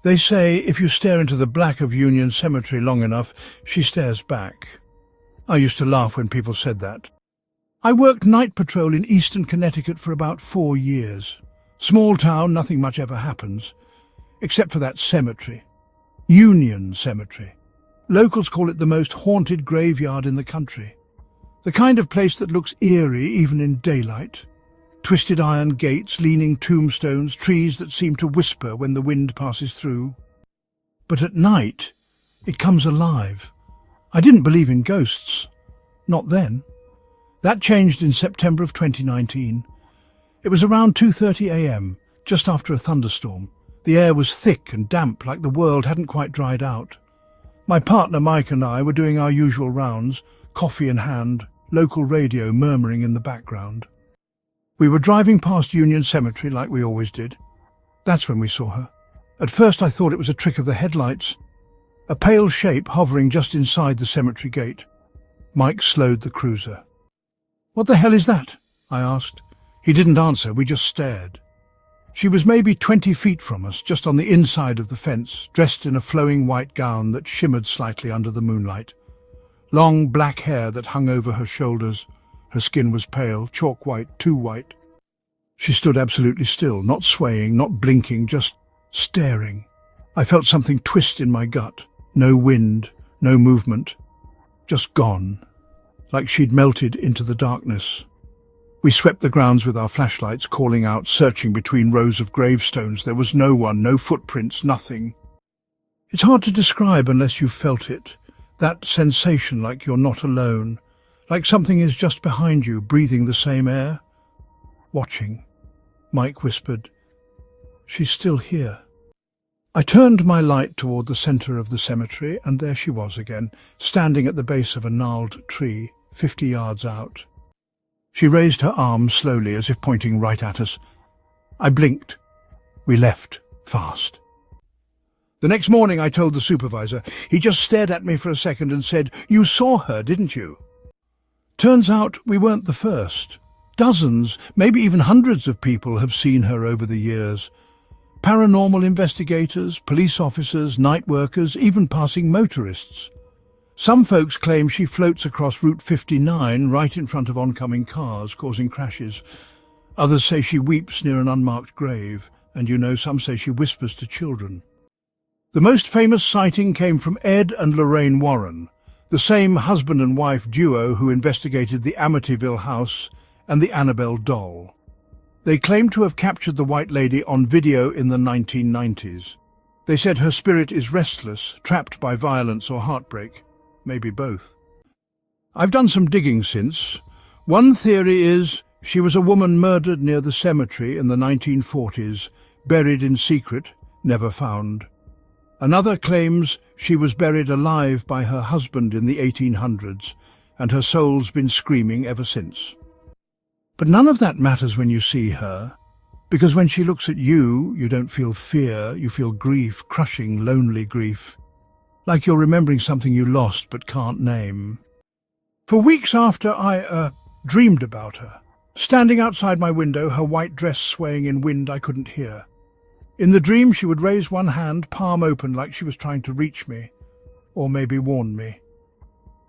They say if you stare into the black of Union Cemetery long enough, she stares back. I used to laugh when people said that. I worked night patrol in eastern Connecticut for about 4 years. Small town, nothing much ever happens, except for that cemetery. Union Cemetery. Locals call it the most haunted graveyard in the country. The kind of place that looks eerie even in daylight. Twisted iron gates, leaning tombstones, trees that seem to whisper when the wind passes through. But at night, it comes alive. I didn't believe in ghosts. Not then. That changed in September of 2019. It was around 2:30 a.m., just after a thunderstorm. The air was thick and damp, like the world hadn't quite dried out. My partner Mike and I were doing our usual rounds, coffee in hand, local radio murmuring in the background. We were driving past Union Cemetery like we always did. That's when we saw her. At first I thought it was a trick of the headlights. A pale shape hovering just inside the cemetery gate. Mike slowed the cruiser. "What the hell is that?" I asked. He didn't answer, we just stared. She was maybe 20 feet from us, just on the inside of the fence, dressed in a flowing white gown that shimmered slightly under the moonlight. Long black hair that hung over her shoulders. Her skin was pale, chalk white, too white. She stood absolutely still, not swaying, not blinking, just staring. I felt something twist in my gut. No wind, no movement. Just gone. Like she'd melted into the darkness. We swept the grounds with our flashlights, calling out, searching between rows of gravestones. There was no one, no footprints, nothing. It's hard to describe unless you've felt it. That sensation like you're not alone. Like something is just behind you, breathing the same air. Watching. Mike whispered, "She's still here." I turned my light toward the center of the cemetery, and there she was again, standing at the base of a gnarled tree, 50 yards out. She raised her arm slowly, as if pointing right at us. I blinked. We left, fast. The next morning I told the supervisor. He just stared at me for a second and said, "You saw her, didn't you?" Turns out we weren't the first. Dozens, maybe even hundreds of people have seen her over the years. Paranormal investigators, police officers, night workers, even passing motorists. Some folks claim she floats across Route 59 right in front of oncoming cars, causing crashes. Others say she weeps near an unmarked grave, and some say she whispers to children. The most famous sighting came from Ed and Lorraine Warren, the same husband and wife duo who investigated the Amityville house and the Annabelle doll. They claimed to have captured the White Lady on video in the 1990s. They said her spirit is restless, trapped by violence or heartbreak, maybe both. I've done some digging since. One theory is she was a woman murdered near the cemetery in the 1940s, buried in secret, never found. Another claims she was buried alive by her husband in the 1800s, and her soul's been screaming ever since. But none of that matters when you see her, because when she looks at you, you don't feel fear, you feel grief, crushing, lonely grief, like you're remembering something you lost but can't name. For weeks after, I dreamed about her, standing outside my window, her white dress swaying in wind I couldn't hear. In the dream, she would raise one hand, palm open, like she was trying to reach me, or maybe warn me.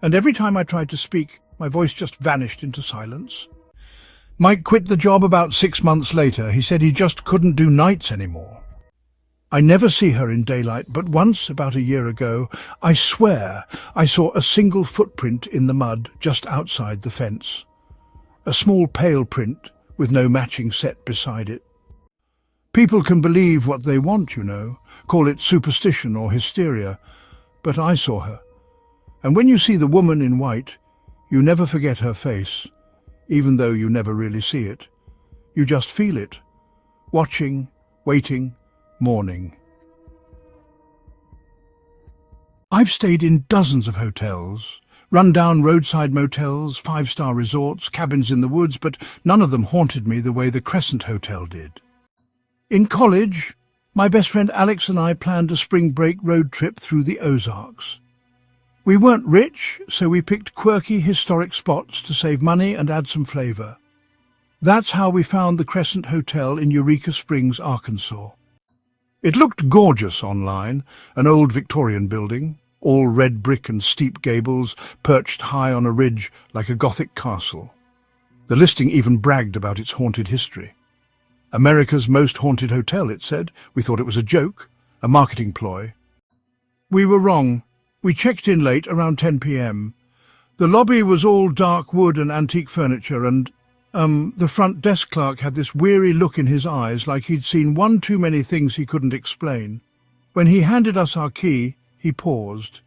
And every time I tried to speak, my voice just vanished into silence. Mike quit the job about 6 months later. He said he just couldn't do nights anymore. I never see her in daylight, but once, about a year ago, I swear I saw a single footprint in the mud just outside the fence. A small pale print with no matching set beside it. People can believe what they want, call it superstition or hysteria, but I saw her. And when you see the woman in white, you never forget her face, even though you never really see it. You just feel it, watching, waiting, mourning. I've stayed in dozens of hotels, run-down roadside motels, 5-star resorts, cabins in the woods, but none of them haunted me the way the Crescent Hotel did. In college, my best friend Alex and I planned a spring break road trip through the Ozarks. We weren't rich, so we picked quirky, historic spots to save money and add some flavor. That's how we found the Crescent Hotel in Eureka Springs, Arkansas. It looked gorgeous online, an old Victorian building, all red brick and steep gables, perched high on a ridge like a Gothic castle. The listing even bragged about its haunted history. America's most haunted hotel, it said. We thought it was a joke, a marketing ploy. We were wrong. We checked in late, around 10 p.m. The lobby was all dark wood and antique furniture, and the front desk clerk had this weary look in his eyes, like he'd seen one too many things he couldn't explain. When he handed us our key, he paused.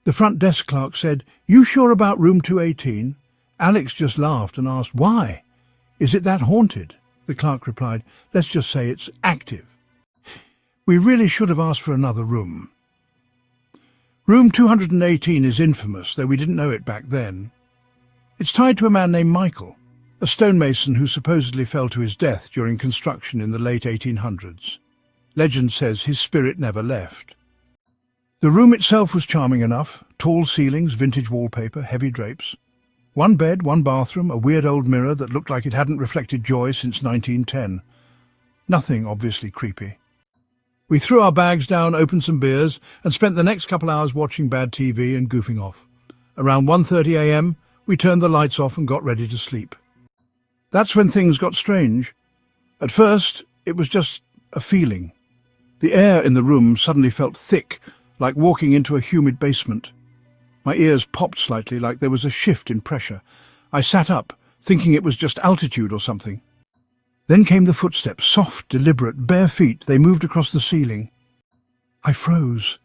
The front desk clerk said, "You sure about room 218? Alex just laughed and asked, "Why? Is it that haunted?" The clerk replied, "Let's just say it's active." We really should have asked for another room. Room 218 is infamous, though we didn't know it back then. It's tied to a man named Michael, a stonemason who supposedly fell to his death during construction in the late 1800s. Legend says his spirit never left. The room itself was charming enough: tall ceilings, vintage wallpaper, heavy drapes. One bed, one bathroom, a weird old mirror that looked like it hadn't reflected joy since 1910. Nothing obviously creepy. We threw our bags down, opened some beers, and spent the next couple hours watching bad TV and goofing off. Around 1:30 a.m, we turned the lights off and got ready to sleep. That's when things got strange. At first, it was just a feeling. The air in the room suddenly felt thick, like walking into a humid basement. My ears popped slightly, like there was a shift in pressure. I sat up, thinking it was just altitude or something. Then came the footsteps, soft, deliberate, bare feet. They moved across the ceiling. I froze.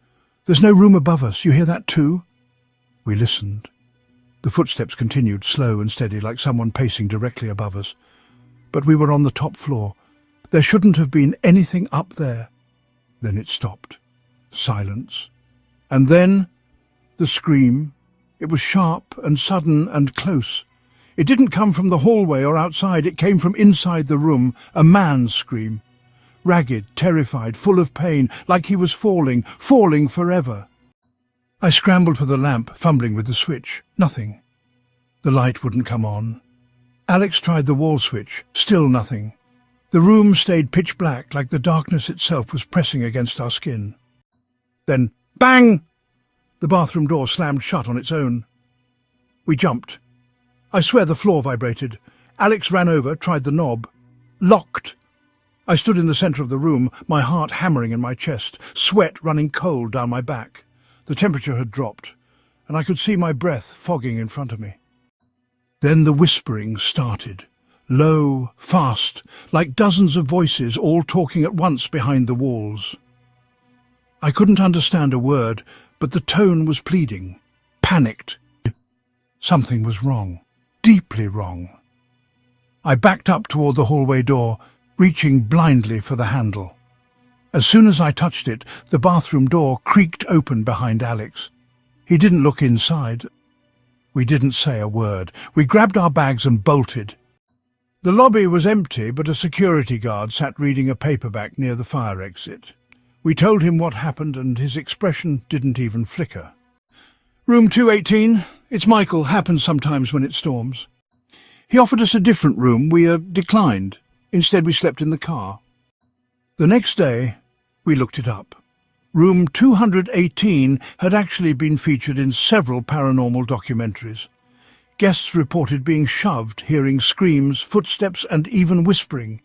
"There's no room above us. You hear that too?" We listened. The footsteps continued, slow and steady, like someone pacing directly above us. But we were on the top floor. There shouldn't have been anything up there. Then it stopped. Silence. And then the scream. It was sharp and sudden and close. It didn't come from the hallway or outside. It came from inside the room, a man's scream. Ragged, terrified, full of pain, like he was falling forever. I scrambled for the lamp, fumbling with the switch. Nothing. The light wouldn't come on. Alex tried the wall switch. Still nothing. The room stayed pitch black, like the darkness itself was pressing against our skin. Then, bang! The bathroom door slammed shut on its own. We jumped. I swear the floor vibrated. Alex ran over, tried the knob. Locked. I stood in the centre of the room, my heart hammering in my chest, sweat running cold down my back. The temperature had dropped, and I could see my breath fogging in front of me. Then the whispering started. Low, fast, like dozens of voices all talking at once behind the walls. I couldn't understand a word, but the tone was pleading, panicked. Something was wrong, deeply wrong. I backed up toward the hallway door, reaching blindly for the handle. As soon as I touched it, the bathroom door creaked open behind Alex. He didn't look inside. We didn't say a word. We grabbed our bags and bolted. The lobby was empty, but a security guard sat reading a paperback near the fire exit. We told him what happened, and his expression didn't even flicker. "Room 218. It's Michael. Happens sometimes when it storms." He offered us a different room. We declined. Instead, we slept in the car. The next day, we looked it up. Room 218 had actually been featured in several paranormal documentaries. Guests reported being shoved, hearing screams, footsteps, and even whispering.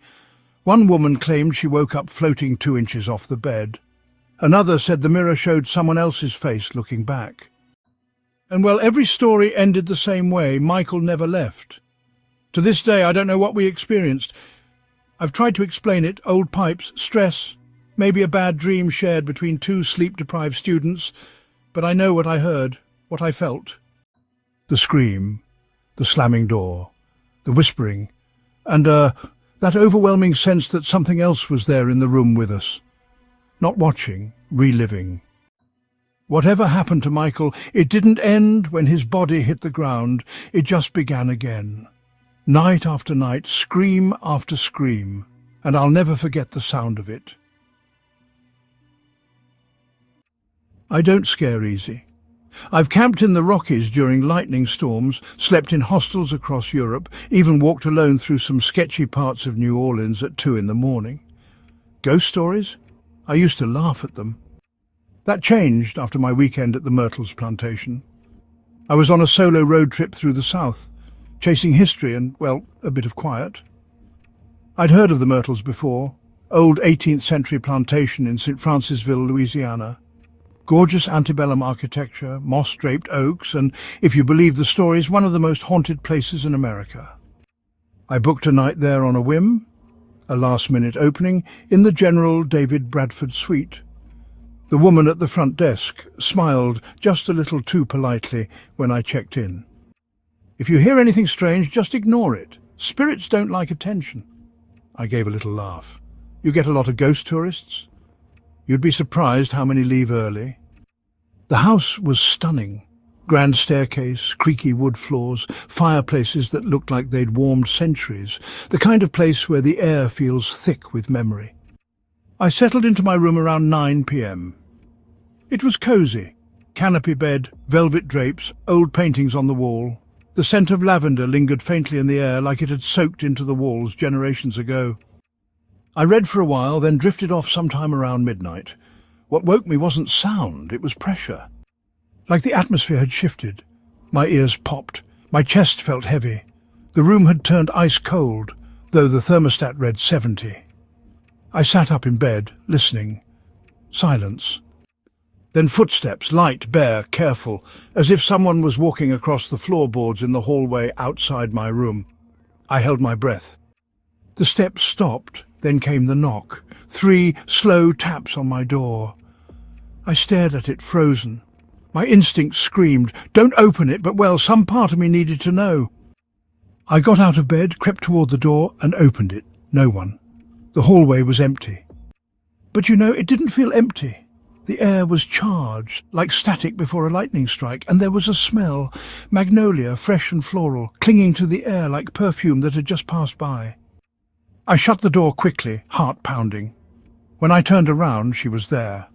One woman claimed she woke up floating 2 inches off the bed. Another said the mirror showed someone else's face looking back. And well, every story ended the same way. Michael never left. To this day, I don't know what we experienced. I've tried to explain it: old pipes, stress, maybe a bad dream shared between 2 sleep-deprived students, but I know what I heard, what I felt. The scream, the slamming door, the whispering, and that overwhelming sense that something else was there in the room with us. Not watching, reliving. Whatever happened to Michael, it didn't end when his body hit the ground. It just began again. Night after night, scream after scream, and I'll never forget the sound of it. I don't scare easy. I've camped in the Rockies during lightning storms, slept in hostels across Europe, even walked alone through some sketchy parts of New Orleans at 2 in the morning. Ghost stories? I used to laugh at them. That changed after my weekend at the Myrtles plantation. I was on a solo road trip through the south, chasing history and, well, a bit of quiet. I'd heard of the Myrtles before, old 18th century plantation in St. Francisville, Louisiana. Gorgeous antebellum architecture, moss-draped oaks, and, if you believe the stories, one of the most haunted places in America. I booked a night there on a whim, a last-minute opening, in the General David Bradford suite. The woman at the front desk smiled just a little too politely when I checked in. "If you hear anything strange, just ignore it. Spirits don't like attention." I gave a little laugh. "You get a lot of ghost tourists?" "You'd be surprised how many leave early." The house was stunning. Grand staircase, creaky wood floors, fireplaces that looked like they'd warmed centuries, the kind of place where the air feels thick with memory. I settled into my room around 9 p.m. It was cosy. Canopy bed, velvet drapes, old paintings on the wall. The scent of lavender lingered faintly in the air like it had soaked into the walls generations ago. I read for a while, then drifted off sometime around midnight. What woke me wasn't sound, it was pressure. Like the atmosphere had shifted. My ears popped. My chest felt heavy. The room had turned ice cold, though the thermostat read 70. I sat up in bed, listening. Silence. Then footsteps, light, bare, careful, as if someone was walking across the floorboards in the hallway outside my room. I held my breath. The steps stopped, then came the knock. 3 slow taps on my door. I stared at it, frozen. My instinct screamed, "Don't open it," but well, some part of me needed to know. I got out of bed, crept toward the door, and opened it. No one. The hallway was empty. But it didn't feel empty. The air was charged, like static before a lightning strike, and there was a smell, magnolia, fresh and floral, clinging to the air like perfume that had just passed by. I shut the door quickly, heart pounding. When I turned around, she was there.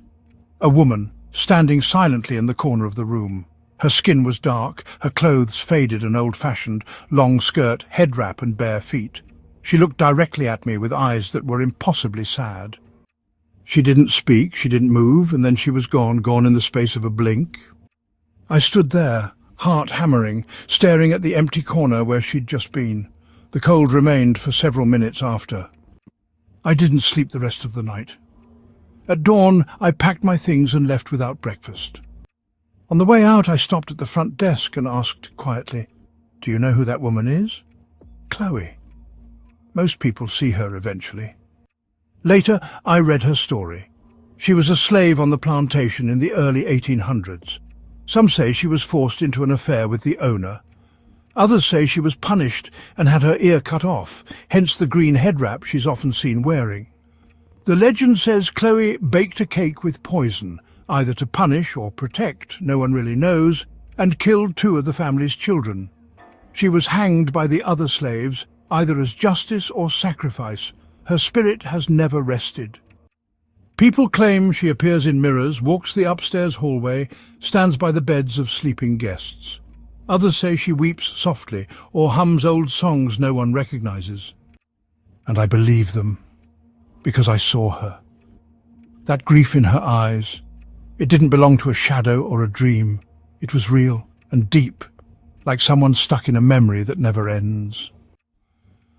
A woman, standing silently in the corner of the room. Her skin was dark, her clothes faded and old-fashioned, long skirt, head wrap and bare feet. She looked directly at me with eyes that were impossibly sad. She didn't speak, she didn't move, and then she was gone in the space of a blink. I stood there, heart hammering, staring at the empty corner where she'd just been. The cold remained for several minutes after. I didn't sleep the rest of the night. At dawn, I packed my things and left without breakfast. On the way out, I stopped at the front desk and asked quietly, "Do you know who that woman is?" "Chloe." Most people see her eventually. Later, I read her story. She was a slave on the plantation in the early 1800s. Some say she was forced into an affair with the owner. Others say she was punished and had her ear cut off, hence the green head wrap she's often seen wearing. The legend says Chloe baked a cake with poison, either to punish or protect, no one really knows, and killed 2 of the family's children. She was hanged by the other slaves, either as justice or sacrifice. Her spirit has never rested. People claim she appears in mirrors, walks the upstairs hallway, stands by the beds of sleeping guests. Others say she weeps softly or hums old songs no one recognizes. And I believe them, because I saw her. That grief in her eyes, it didn't belong to a shadow or a dream. It was real and deep, like someone stuck in a memory that never ends.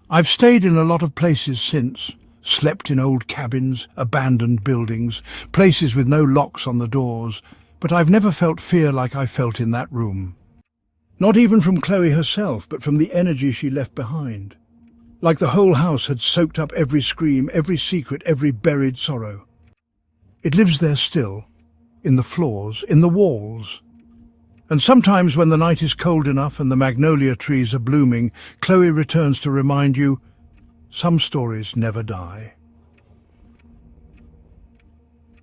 I've stayed in a lot of places since, slept in old cabins, abandoned buildings, places with no locks on the doors, but I've never felt fear like I felt in that room. Not even from Chloe herself, but from the energy she left behind. Like the whole house had soaked up every scream, every secret, every buried sorrow. It lives there still, in the floors, in the walls. And sometimes when the night is cold enough and the magnolia trees are blooming, Chloe returns to remind you, some stories never die.